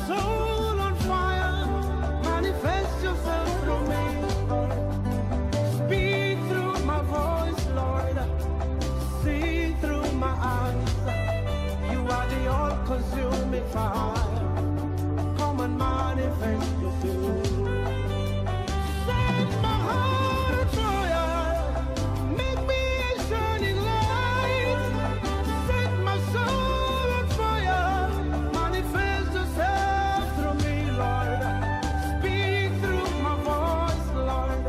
soul on fire. Manifest yourself through me. Speak through my voice, Lord. See through my eyes. You are the all-consuming fire. Come and manifest yourself. Set my heart on fire. Make me a shining light. Set my soul on fire. Manifest yourself through me, Lord. Speak through my voice, Lord.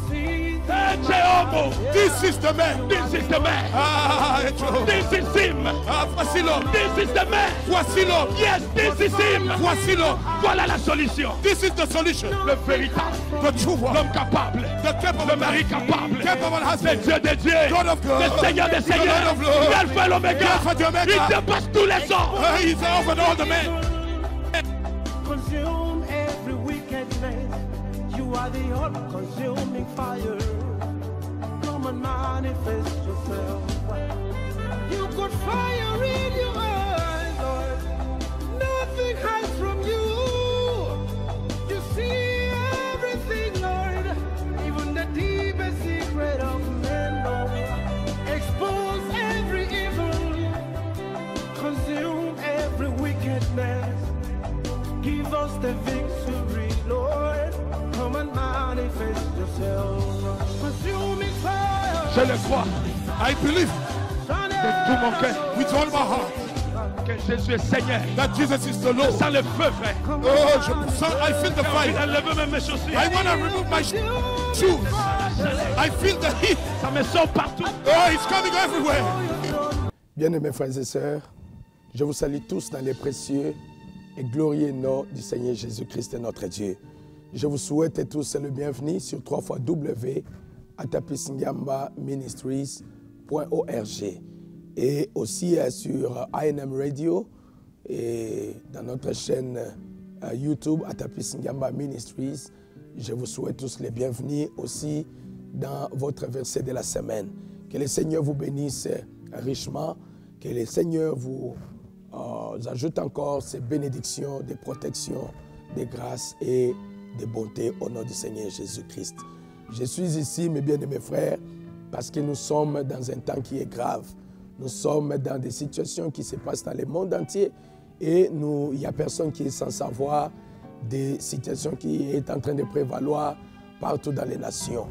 See through my eyes. This is the man. This is the man. Ah, This is him. voici l'homme. This is the man. Voici l'homme. Yes, this is him. Voici l'homme. Voilà la solution. This is the solution. Le véritable. The true one. L'homme capable. The capable Le mari capable. capable Le husband. Dieu des dieux. God of God. Le Seigneur des The seigneurs. Lord of Lords. L'Alpha et l'Oméga. Alpha and Omega. Il dépasse tous les hommes. He's over all the men. Consume every wickedness. You are the all-consuming fire. Come and manifest yourself. You got fire in your eyes, Lord. Nothing hides from you. You see everything, Lord. Even the deepest secret of men, Lord. Expose every evil. Consume every wickedness. Give us the victory, Lord. Come and manifest yourself. Consuming fire. Je le crois I believe de tout mon cœur with all my heart que Jésus est Seigneur. that Jesus is the Je Lord. sens le feu, frère. Oh, je sens, I feel the J'ai envie fire. d'enlever même mes chaussures. I want to remove my shoes. I feel the heat. Ça me sort partout. Oh, it's coming everywhere. Bien-aimés frères et sœurs, je vous salue tous dans les précieux et glorieux nom du Seigneur Jésus-Christ notre Dieu. Je vous souhaite tous le bienvenu sur www.atapisingambaministries.org et aussi sur INM Radio et dans notre chaîne YouTube Atapisingamba Ministries. Je vous souhaite tous les bienvenus aussi dans votre verset de la semaine. Que le Seigneur vous bénisse richement, que le Seigneur vous ajoute encore ses bénédictions, des protections, des grâces et des bontés au nom du Seigneur Jésus-Christ. Je suis ici, mes bien-aimés frères, parce que nous sommes dans un temps qui est grave. Nous sommes dans des situations qui se passent dans le monde entier et il n'y a personne qui est sans savoir des situations qui sont en train de prévaloir partout dans les nations.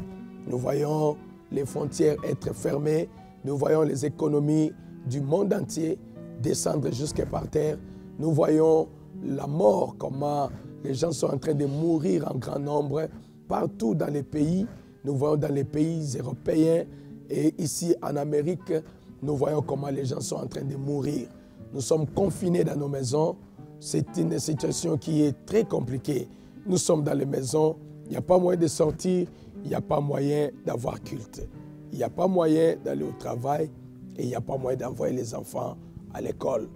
Nous voyons les frontières être fermées, nous voyons les économies du monde entier descendre jusqu'à par terre. Nous voyons la mort, comment les gens sont en train de mourir en grand nombre partout dans les pays. Nous voyons dans les pays européens et ici en Amérique, nous voyons comment les gens sont en train de mourir. Nous sommes confinés dans nos maisons. C'est une situation qui est très compliquée. Nous sommes dans les maisons, il n'y a pas moyen de sortir, il n'y a pas moyen d'avoir culte. Il n'y a pas moyen d'aller au travail et il n'y a pas moyen d'envoyer les enfants à l'école.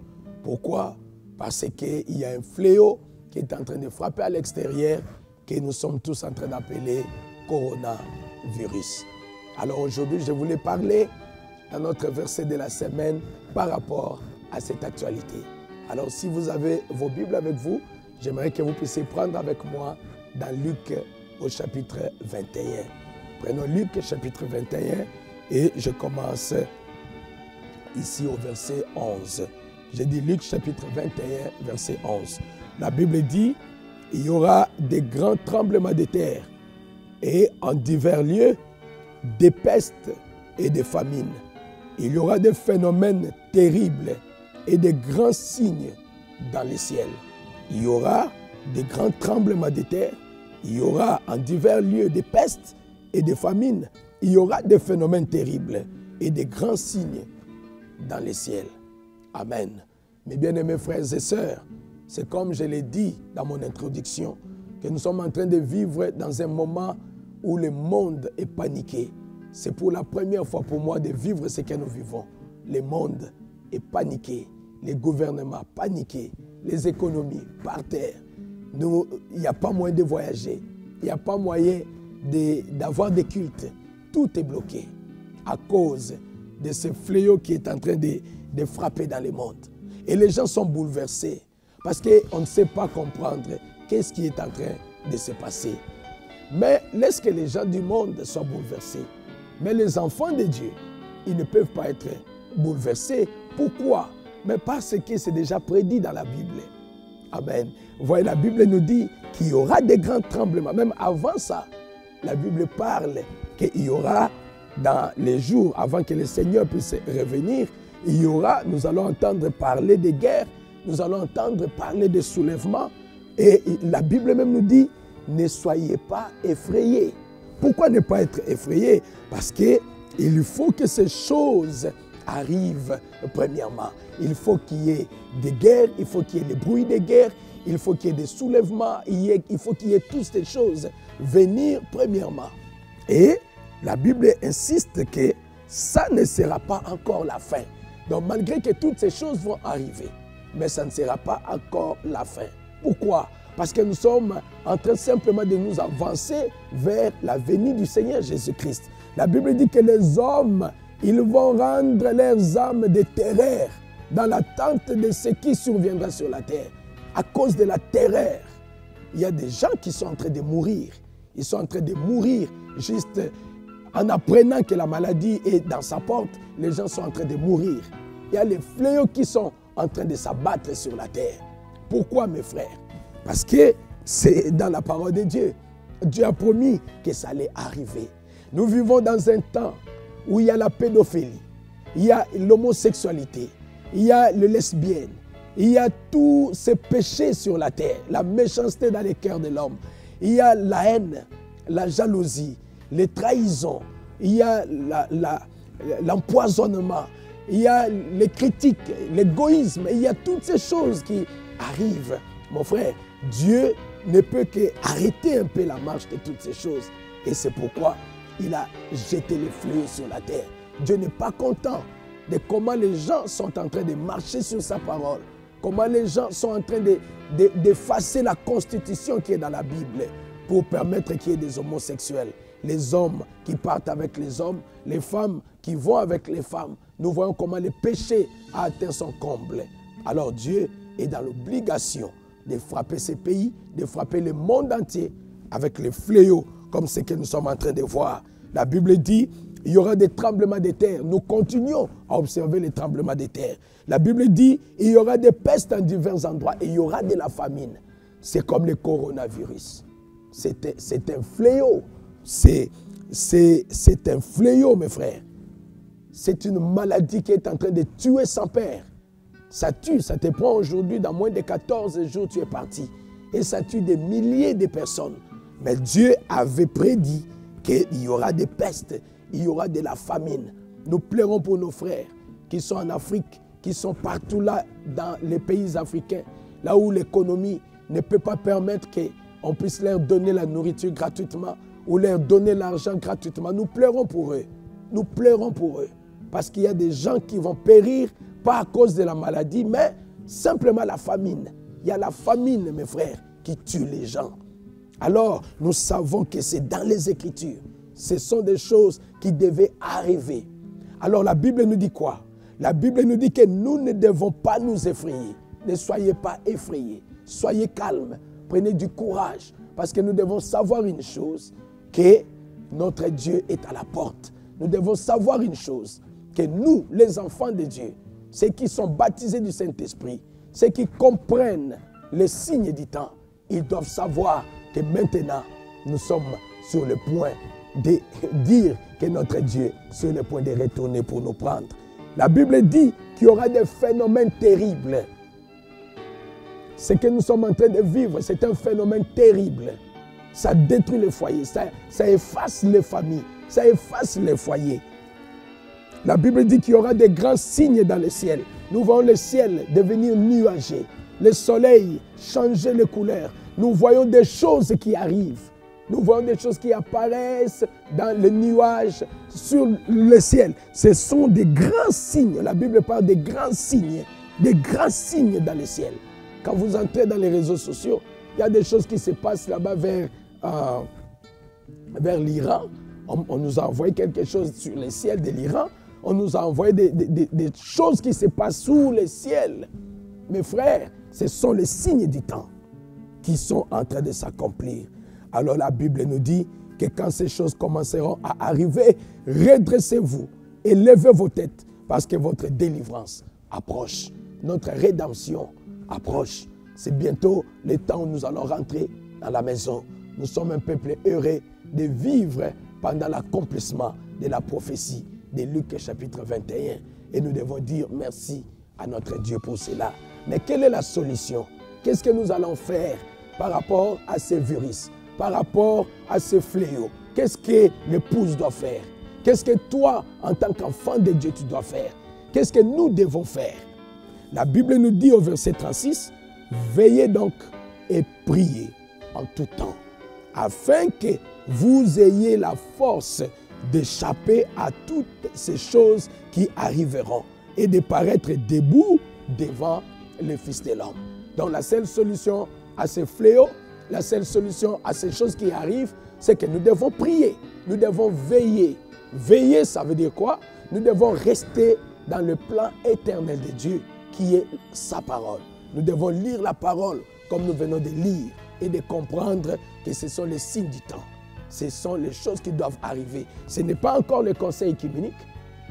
Pourquoi? Parce qu'il y a un fléau qui est en train de frapper à l'extérieur, que nous sommes tous en train d'appeler coronavirus. Alors aujourd'hui, je voulais parler dans notre verset de la semaine par rapport à cette actualité. Alors si vous avez vos Bibles avec vous, j'aimerais que vous puissiez prendre avec moi dans Luc au chapitre 21. Prenons Luc chapitre 21 et je commence ici au verset 11. J'ai dit Luc chapitre 21, verset 11. La Bible dit, il y aura des grands tremblements de terre et en divers lieux, des pestes et des famines. Il y aura des phénomènes terribles et des grands signes dans les ciels. Il y aura des grands tremblements de terre. Il y aura en divers lieux des pestes et des famines. Il y aura des phénomènes terribles et des grands signes dans les ciels. Amen. Mes bien-aimés frères et sœurs, c'est comme je l'ai dit dans mon introduction, que nous sommes en train de vivre dans un moment où le monde est paniqué. C'est pour la première fois pour moi de vivre ce que nous vivons. Le monde est paniqué, les gouvernements paniqués, les économies par terre. Il n'y a pas moyen de voyager, il n'y a pas moyen d'avoir des cultes. Tout est bloqué à cause de ce fléau qui est en train de frapper dans le monde. Et les gens sont bouleversés parce qu'on ne sait pas comprendre qu'est-ce qui est en train de se passer. Mais laisse que les gens du monde soient bouleversés. Mais les enfants de Dieu, ils ne peuvent pas être bouleversés. Pourquoi? Mais parce que c'est déjà prédit dans la Bible. Amen. Vous voyez, la Bible nous dit qu'il y aura des grands tremblements. Même avant ça, la Bible parle qu'il y aura dans les jours avant que le Seigneur puisse revenir, il y aura, nous allons entendre parler de guerres, nous allons entendre parler de soulèvements. Et la Bible même nous dit, ne soyez pas effrayés. Pourquoi ne pas être effrayés? Parce qu'il faut que ces choses arrivent premièrement. Il faut qu'il y ait des guerres, il faut qu'il y ait des bruits de guerre, il faut qu'il y ait des soulèvements, il faut qu'il y ait toutes ces choses venir premièrement. Et la Bible insiste que ça ne sera pas encore la fin. Donc malgré que toutes ces choses vont arriver, mais ça ne sera pas encore la fin. Pourquoi? Parce que nous sommes en train simplement de nous avancer vers la venue du Seigneur Jésus-Christ. La Bible dit que les hommes, ils vont rendre leurs âmes de terreur dans l'attente de ce qui surviendra sur la terre. À cause de la terreur, il y a des gens qui sont en train de mourir. Ils sont en train de mourir juste en apprenant que la maladie est dans sa porte. Les gens sont en train de mourir. Il y a les fléaux qui sont en train de s'abattre sur la terre. Pourquoi, mes frères? Parce que c'est dans la parole de Dieu. Dieu a promis que ça allait arriver. Nous vivons dans un temps où il y a la pédophilie, il y a l'homosexualité, il y a le lesbienne, il y a tous ces péchés sur la terre, la méchanceté dans les cœurs de l'homme. Il y a la haine, la jalousie, les trahisons, il y a l'empoisonnement, il y a les critiques, l'égoïsme, il y a toutes ces choses qui arrivent. Mon frère, Dieu ne peut qu'arrêter un peu la marche de toutes ces choses. Et c'est pourquoi il a jeté les fléaux sur la terre. Dieu n'est pas content de comment les gens sont en train de marcher sur sa parole, comment les gens sont en train d'effacer la constitution qui est dans la Bible pour permettre qu'il y ait des homosexuels, les hommes qui partent avec les hommes, les femmes qui vont avec les femmes. Nous voyons comment le péché a atteint son comble. Alors Dieu est dans l'obligation de frapper ces pays, de frapper le monde entier avec les fléaux comme ce que nous sommes en train de voir. La Bible dit il y aura des tremblements de terre. Nous continuons à observer les tremblements de terre. La Bible dit il y aura des pestes en divers endroits et il y aura de la famine. C'est comme le coronavirus. C'est un fléau. C'est un fléau, mes frères. C'est une maladie qui est en train de tuer sans père. Ça tue, ça te prend aujourd'hui, dans moins de 14 jours, tu es parti. Et ça tue des milliers de personnes. Mais Dieu avait prédit qu'il y aura des pestes, il y aura de la famine. Nous pleurons pour nos frères qui sont en Afrique, qui sont partout là, dans les pays africains, là où l'économie ne peut pas permettre qu'on puisse leur donner la nourriture gratuitement ou leur donner l'argent gratuitement. Nous pleurons pour eux. Nous pleurons pour eux. Parce qu'il y a des gens qui vont périr, pas à cause de la maladie, mais simplement la famine. Il y a la famine, mes frères, qui tue les gens. Alors, nous savons que c'est dans les Écritures. Ce sont des choses qui devaient arriver. Alors, la Bible nous dit quoi? La Bible nous dit que nous ne devons pas nous effrayer. Ne soyez pas effrayés. Soyez calmes. Prenez du courage. Parce que nous devons savoir une chose, que notre Dieu est à la porte. Nous devons savoir une chose, que nous, les enfants de Dieu, ceux qui sont baptisés du Saint-Esprit, ceux qui comprennent les signes du temps, ils doivent savoir que maintenant, nous sommes sur le point de dire que notre Dieu est sur le point de retourner pour nous prendre. La Bible dit qu'il y aura des phénomènes terribles. Ce que nous sommes en train de vivre, c'est un phénomène terrible. Ça détruit les foyers, ça efface les familles, ça efface les foyers. La Bible dit qu'il y aura des grands signes dans le ciel. Nous voyons le ciel devenir nuagé, le soleil changer les couleurs. Nous voyons des choses qui arrivent. Nous voyons des choses qui apparaissent dans les nuages, sur le ciel. Ce sont des grands signes. La Bible parle des grands signes dans le ciel. Quand vous entrez dans les réseaux sociaux, il y a des choses qui se passent là-bas vers l'Iran. On nous a envoyé quelque chose sur le ciel de l'Iran. On nous a envoyé des choses qui se passent sous le ciel. Mes frères, Ce sont les signes du temps qui sont en train de s'accomplir. Alors la Bible nous dit que quand ces choses commenceront à arriver, redressez-vous et levez vos têtes parce que votre délivrance approche. Notre rédemption approche. C'est bientôt le temps où nous allons rentrer dans la maison. Nous sommes un peuple heureux de vivre pendant l'accomplissement de la prophétie de Luc chapitre 21. Et nous devons dire merci à notre Dieu pour cela. Mais quelle est la solution? Qu'est-ce que nous allons faire par rapport à ces virus, par rapport à ces fléaux? Qu'est-ce que l'épouse doit faire? Qu'est-ce que toi, en tant qu'enfant de Dieu, tu dois faire? Qu'est-ce que nous devons faire? La Bible nous dit au verset 36, « Veillez donc et priez en tout temps, afin que vous ayez la force d'échapper à toutes ces choses qui arriveront et de paraître debout devant le Fils de l'homme. » Donc la seule solution à ces fléaux, la seule solution à ces choses qui arrivent, c'est que nous devons prier, nous devons veiller. Veiller, ça veut dire quoi? Nous devons rester dans le plan éternel de Dieu, qui est sa parole. Nous devons lire la parole comme nous venons de lire et de comprendre que ce sont les signes du temps. Ce sont les choses qui doivent arriver. Ce n'est pas encore le conseil œcuménique,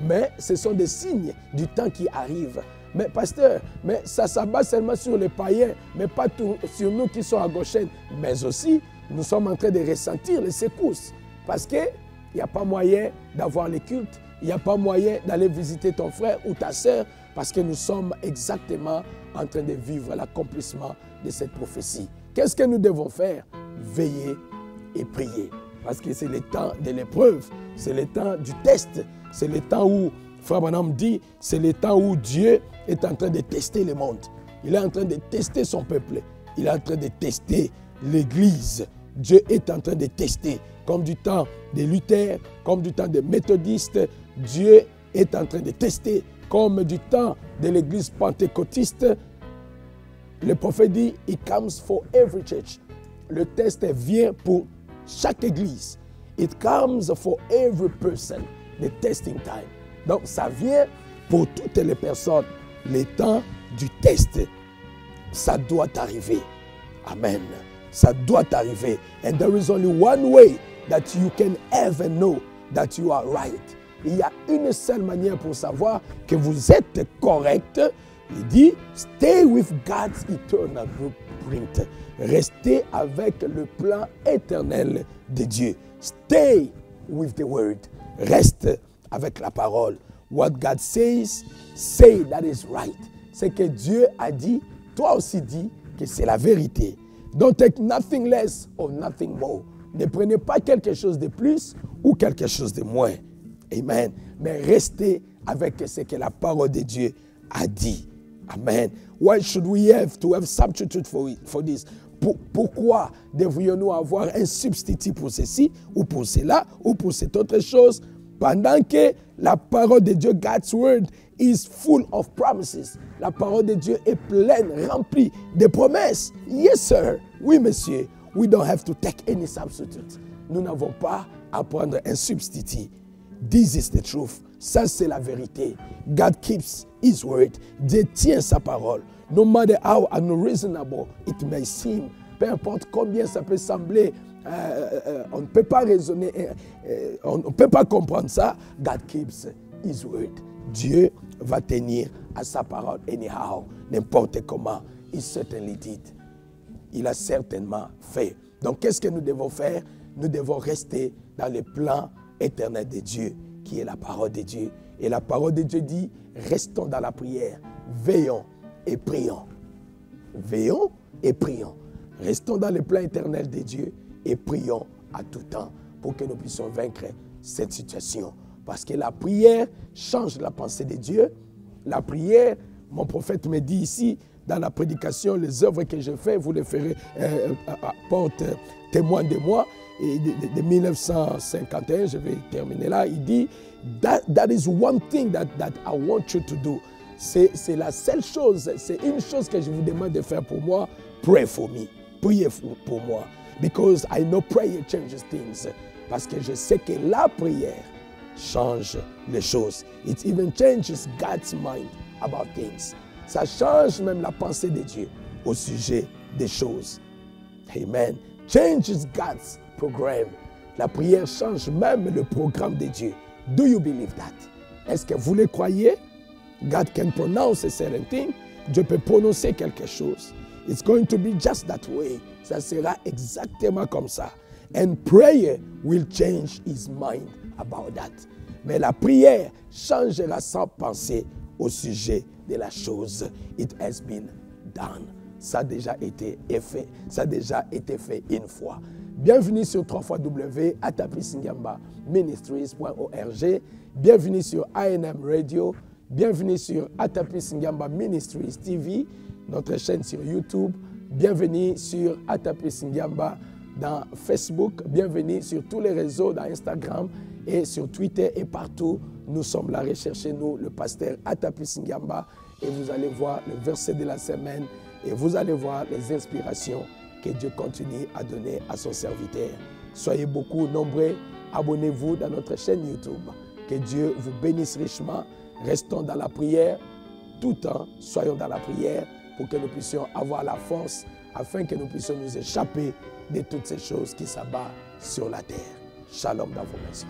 mais ce sont des signes du temps qui arrivent. Mais pasteur, mais ça s'abat seulement sur les païens, mais pas sur nous qui sommes à Goshen. Mais aussi, nous sommes en train de ressentir les secousses. Parce qu'il n'y a pas moyen d'avoir les cultes, il n'y a pas moyen d'aller visiter ton frère ou ta sœur, parce que nous sommes exactement en train de vivre l'accomplissement de cette prophétie. Qu'est-ce que nous devons faire? Veiller et prier. Parce que c'est le temps de l'épreuve, c'est le temps du test, c'est le temps où, Frère Branham dit, c'est le temps où Dieu est en train de tester le monde. Il est en train de tester son peuple. Il est en train de tester l'Église. Dieu est en train de tester. Comme du temps des Luther, comme du temps des méthodistes, Dieu est en train de tester. Comme du temps de l'Église pentecôtiste, le prophète dit, « It comes for every church ». Le test vient pour chaque Église. « It comes for every person ». The testing time. Donc, ça vient pour toutes les personnes. Le temps du test, ça doit arriver. Amen. Ça doit arriver. And there is only one way that you can ever know that you are right. Il y a une seule manière pour savoir que vous êtes correct. Il dit, stay with God's eternal blueprint. Restez avec le plan éternel de Dieu. Stay with the word. Reste avec la parole. What God says, say that is right. C'est que Dieu a dit, toi aussi dis que c'est la vérité. Don't take nothing less or nothing more. Ne prenez pas quelque chose de plus ou quelque chose de moins. Amen. Mais restez avec ce que la parole de Dieu a dit. Amen. Why should we have to have substitute for this? Pourquoi devrions-nous avoir un substitut pour ceci ou pour cela ou pour cette autre chose pendant que la parole de Dieu, God's word, is full of promises. La parole de Dieu est pleine, remplie de promesses. Yes, sir. Oui, monsieur. We don't have to take any substitute. Nous n'avons pas à prendre un substitut. This is the truth. Ça, c'est la vérité. God keeps his word. Dieu tient sa parole. No matter how unreasonable it may seem, peu importe combien ça peut sembler, on ne peut pas raisonner, on ne peut pas comprendre ça. God keeps his word. Dieu va tenir à sa parole anyhow, n'importe comment. He certainly did. Il a certainement fait. Donc, qu'est-ce que nous devons faire? Nous devons rester dans le plan éternel de Dieu, qui est la parole de Dieu. Et la parole de Dieu dit, restons dans la prière, veillons et prions. Veillons et prions. Restons dans le plan éternel de Dieu et prions à tout temps pour que nous puissions vaincre cette situation. Parce que la prière change la pensée de Dieu. La prière, mon prophète me dit ici, dans la prédication, les œuvres que je fais, vous les ferez, porte témoin de moi. Et de 1951, je vais terminer là, il dit, that is one thing that I want you to do. C'est la seule chose, c'est une chose que je vous demande de faire pour moi. Pray for me. Priez pour moi. Because I know prayer changes things. Parce que je sais que la prière change les choses. It even changes God's mind about things. Ça change même la pensée de Dieu au sujet des choses. Amen. Change is God's program. La prière change même le programme de Dieu. Do you believe that? Est-ce que vous le croyez? God can pronounce a certain thing. Dieu peut prononcer quelque chose. It's going to be just that way. Ça sera exactement comme ça. And prayer will change his mind about that. Mais la prière changera sa pensée au sujet de la chose. It has been done. Ça a déjà été fait. Ça a déjà été fait une fois. Bienvenue sur www.atapisingamba-ministries.org. Bienvenue sur ANM Radio. Bienvenue sur Atapi Singamba Ministries TV, notre chaîne sur YouTube. Bienvenue sur Atapi Singamba dans Facebook. Bienvenue sur tous les réseaux, dans Instagram et sur Twitter et partout. Nous sommes là, recherchez-nous, le pasteur Atapi Singamba, et vous allez voir le verset de la semaine et vous allez voir les inspirations que Dieu continue à donner à son serviteur. Soyez beaucoup nombreux, abonnez-vous dans notre chaîne YouTube. Que Dieu vous bénisse richement. Restons dans la prière, tout le temps, soyons dans la prière pour que nous puissions avoir la force afin que nous puissions nous échapper de toutes ces choses qui s'abattent sur la terre. Shalom dans vos maisons.